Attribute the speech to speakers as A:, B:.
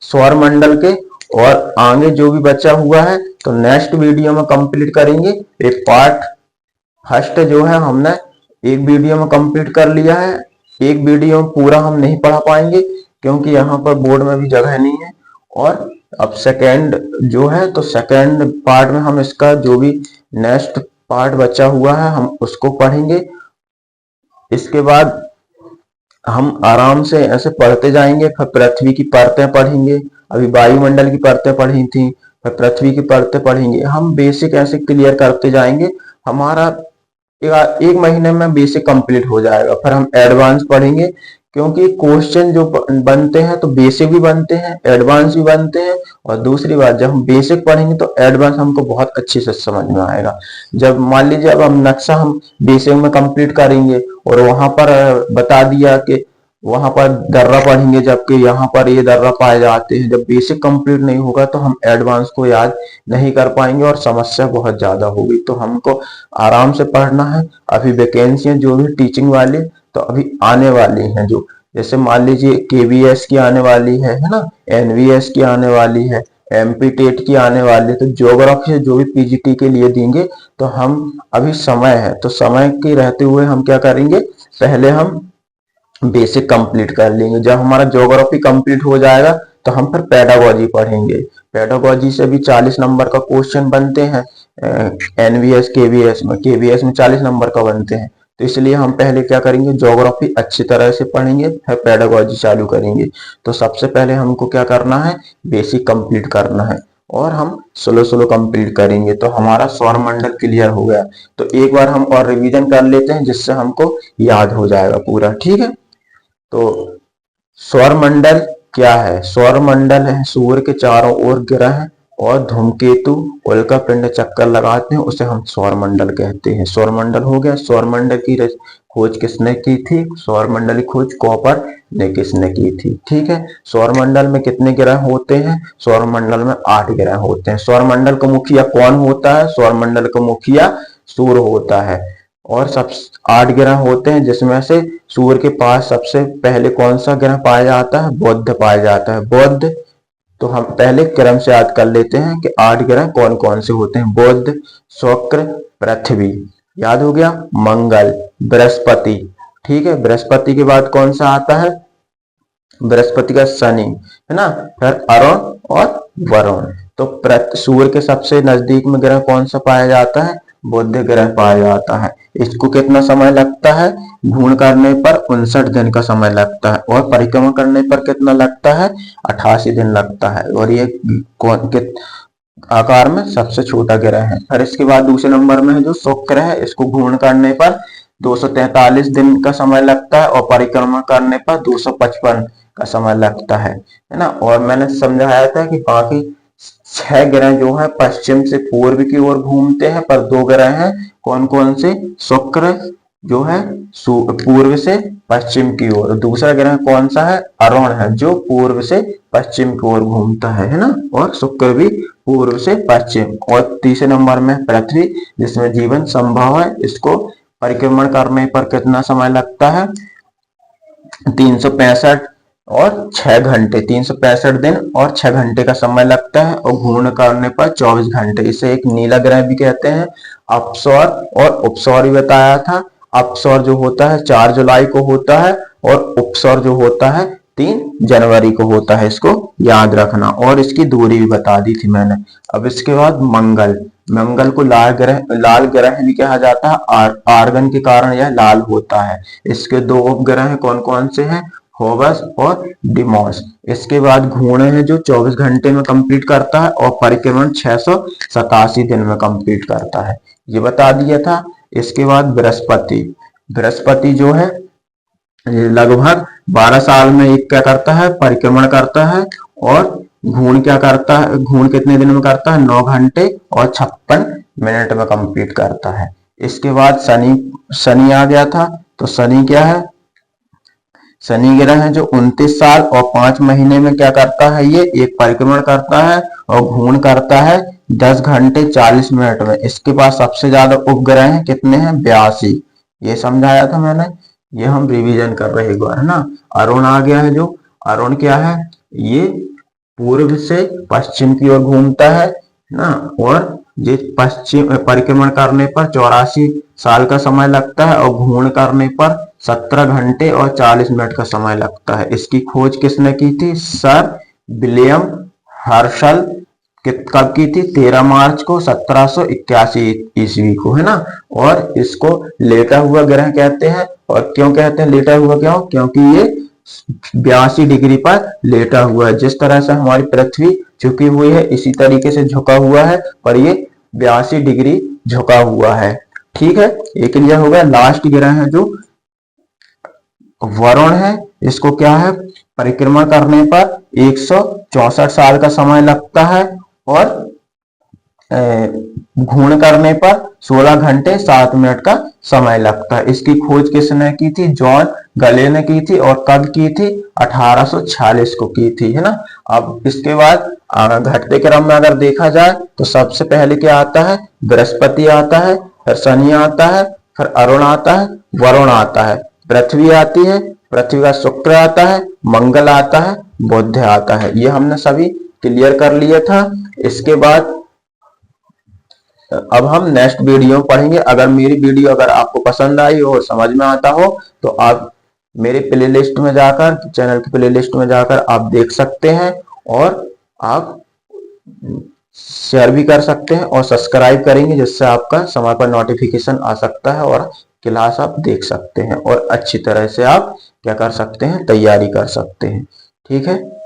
A: सौर मंडल के। और आगे जो भी बचा हुआ है तो नेक्स्ट वीडियो में कंप्लीट करेंगे। एक पार्ट फर्स्ट जो है हमने एक वीडियो में कंप्लीट कर लिया है। एक वीडियो में पूरा हम नहीं पढ़ा पाएंगे क्योंकि यहाँ पर बोर्ड में भी जगह नहीं है। और अब सेकेंड जो है तो सेकेंड पार्ट में हम इसका जो भी नेक्स्ट पार्ट बचा हुआ है हम उसको पढ़ेंगे। इसके बाद हम आराम से ऐसे पढ़ते जाएंगे। फिर पृथ्वी की परतें पढ़ेंगे। अभी वायुमंडल की परतें पढ़ी थी, फिर पृथ्वी की परतें पढ़ेंगे। हम बेसिक ऐसे क्लियर करते जाएंगे। हमारा एक महीने में बेसिक कंप्लीट हो जाएगा। फिर हम एडवांस पढ़ेंगे क्योंकि क्वेश्चन जो बनते हैं तो बेसिक भी बनते हैं, एडवांस भी बनते हैं। और दूसरी बात, जब हम बेसिक पढ़ेंगे तो एडवांस हमको बहुत अच्छे से समझ में आएगा। जब मान लीजिए अब हम नक्शा हम बेसिक में कंप्लीट करेंगे और वहां पर बता दिया कि वहां पर दर्रा पढ़ेंगे जबकि यहाँ पर ये दर्रा पाए जाते हैं। जब बेसिक कंप्लीट नहीं होगा तो हम एडवांस को याद नहीं कर पाएंगे और समस्या बहुत ज्यादा होगी। तो हमको आराम से पढ़ना है। अभी वैकेंसियां जो भी टीचिंग वाली तो अभी आने वाली हैं, जो जैसे मान लीजिए केवीएस की आने वाली है ना, एनवीएस की आने वाली है, एमपी टेट की आने वाली है। तो ज्योग्राफी से जो भी पीजीटी के लिए देंगे तो हम अभी समय है तो समय के रहते हुए हम क्या करेंगे, पहले हम बेसिक कंप्लीट कर लेंगे। जब हमारा ज्योग्राफी कंप्लीट हो जाएगा तो हम फिर पेडागोजी पढ़ेंगे। पेडागोजी से भी 40 नंबर का क्वेश्चन बनते हैं एनवीएस केवीएस में 40 नंबर का बनते हैं। तो इसलिए हम पहले क्या करेंगे, ज्योग्राफी अच्छी तरह से पढ़ेंगे फिर पेडागोजी चालू करेंगे। तो सबसे पहले हमको क्या करना है, बेसिक कंप्लीट करना है और हम स्लो स्लो कंप्लीट करेंगे तो हमारा सौर मंडल क्लियर हो गया। तो एक बार हम और रिवीजन कर लेते हैं जिससे हमको याद हो जाएगा पूरा, ठीक है। तो सौर मंडल क्या है? सौर मंडल है सूर्य के चारों ओर ग्रह और धूमकेतु उल्का पिंड चक्कर लगाते हैं, उसे हम सौर मंडल कहते हैं। सौर मंडल हो गया। सौर मंडल की खोज किसने की थी? सौर मंडल की खोज कॉपर ने किसने की थी? ठीक है। सौर मंडल में कितने ग्रह होते हैं? सौर मंडल में 8 ग्रह होते हैं। सौर मंडल का मुखिया कौन होता है? सौर मंडल का मुखिया सूर्य होता है। और सब 8 ग्रह होते हैं जिसमें से सूर्य के पास सबसे पहले कौन सा ग्रह पाया जाता है? बुध पाया जाता है। बुध, तो हम पहले क्रम से याद कर लेते हैं कि 8 ग्रह कौन कौन से होते हैं। बुध, शुक्र, पृथ्वी, याद हो गया, मंगल, बृहस्पति। ठीक है। बृहस्पति के बाद कौन सा आता है? बृहस्पति का शनि, है ना। फिर अरुण और वरुण। तो सूर्य के सबसे नजदीक में ग्रह कौन सा पाया जाता है? बुध ग्रह पाया जाता है। इसको कितना समय लगता है? घूर्ण करने पर 59 दिन का समय लगता है और परिक्रमा करने पर कितना लगता है? 88 दिन लगता है। और ये आकार में सबसे छोटा ग्रह है। फिर इसके बाद दूसरे नंबर में है जो शुक्र है, इसको घूर्ण करने पर 243 दिन का समय लगता है और परिक्रमा करने पर 255 का समय लगता है ना। और मैंने समझाया था कि बाकी 6 ग्रह जो है पश्चिम से पूर्व की ओर घूमते हैं, पर 2 ग्रह हैं कौन कौन से? शुक्र जो है पूर्व से पश्चिम की ओर, दूसरा ग्रह कौन सा है? अरुण है जो पूर्व से पश्चिम की ओर घूमता है ना। और शुक्र भी पूर्व से पश्चिम। और तीसरे नंबर में पृथ्वी जिसमें जीवन संभव है, इसको परिक्रमण करने पर कितना समय लगता है? 365 और 6 घंटे, 365 दिन और 6 घंटे का समय लगता है। और घूर्ण करने पर 24 घंटे। इसे एक नीला ग्रह भी कहते हैं। अपसौर और उपसौर भी बताया था। अपसौर जो होता है 4 जुलाई को होता है और उपसौर जो होता है 3 जनवरी को होता है। इसको याद रखना। और इसकी दूरी भी बता दी थी मैंने। अब इसके बाद मंगल। मंगल को लाल ग्रह भी कहा जाता है। आर्गन के कारण यह लाल होता है। इसके 2 उपग्रह कौन कौन से हैं? फोबस और डिमोस। इसके बाद घूर्ण है जो 24 घंटे में कंप्लीट करता है और परिक्रमण 687 दिन में कंप्लीट करता है, ये बता दिया था। इसके बाद बृहस्पति। बृहस्पति जो है लगभग 12 साल में एक क्या करता है? परिक्रमण करता है। और घूर्ण क्या करता है? घूर्ण कितने दिन में करता है? 9 घंटे और 56 मिनट में कंप्लीट करता है। इसके बाद शनि आ गया था। तो शनि क्या है? शनि ग्रह है जो 29 साल और 5 महीने में क्या करता है? ये एक परिक्रमण करता है और घूर्ण करता है 10 घंटे 40 मिनट में। इसके पास सबसे ज्यादा उपग्रह हैं, कितने हैं? 82। ये समझाया था मैंने, ये हम रिवीजन कर रहे एक बार, है ना। अरुण आ गया है जो, अरुण क्या है? ये पूर्व से पश्चिम की ओर घूमता है ना, और ये पश्चिम परिक्रमण करने पर 84 साल का समय लगता है और घूर्ण करने पर 17 घंटे और 40 मिनट का समय लगता है। इसकी खोज किसने की थी? Sir William Herschel. कब की थी? 13 मार्च को 1781 ईस्वी को, है ना। और इसको लेटा हुआ ग्रह कहते हैं। और क्यों कहते हैं लेटा हुआ? क्योंकि ये 82 डिग्री पर लेटा हुआ है। जिस तरह से हमारी पृथ्वी झुकी हुई है इसी तरीके से झुका हुआ है, पर ये 82 डिग्री झुका हुआ है। ठीक है, एक यह हो गया। लास्ट ग्रह है जो वरुण है, इसको क्या है? परिक्रमा करने पर 164 साल का समय लगता है और घूर्ण करने पर 16 घंटे 7 मिनट का समय लगता है। इसकी खोज किसने की थी? जॉन गले ने की थी। और कब की थी? 1846 को की थी, है ना। अब इसके बाद घटते क्रम में अगर देखा जाए तो सबसे पहले क्या आता है? बृहस्पति आता है, फिर शनि आता है, फिर अरुण आता है, वरुण आता है, पृथ्वी आती है, पृथ्वी का शुक्र आता है, मंगल आता है, बुध आता है। ये हमने सभी क्लियर कर लिया था। इसके बाद अब हम नेक्स्ट वीडियो पढ़ेंगे। अगर मेरी वीडियो अगर आपको पसंद आई हो और समझ में आता हो तो आप मेरे प्लेलिस्ट में जाकर, चैनल की प्लेलिस्ट में जाकर आप देख सकते हैं और आप शेयर भी कर सकते हैं और सब्सक्राइब करेंगे, जिससे आपका समय पर नोटिफिकेशन आ सकता है और क्लास आप देख सकते हैं और अच्छी तरह से आप क्या कर सकते हैं? तैयारी कर सकते हैं। ठीक है।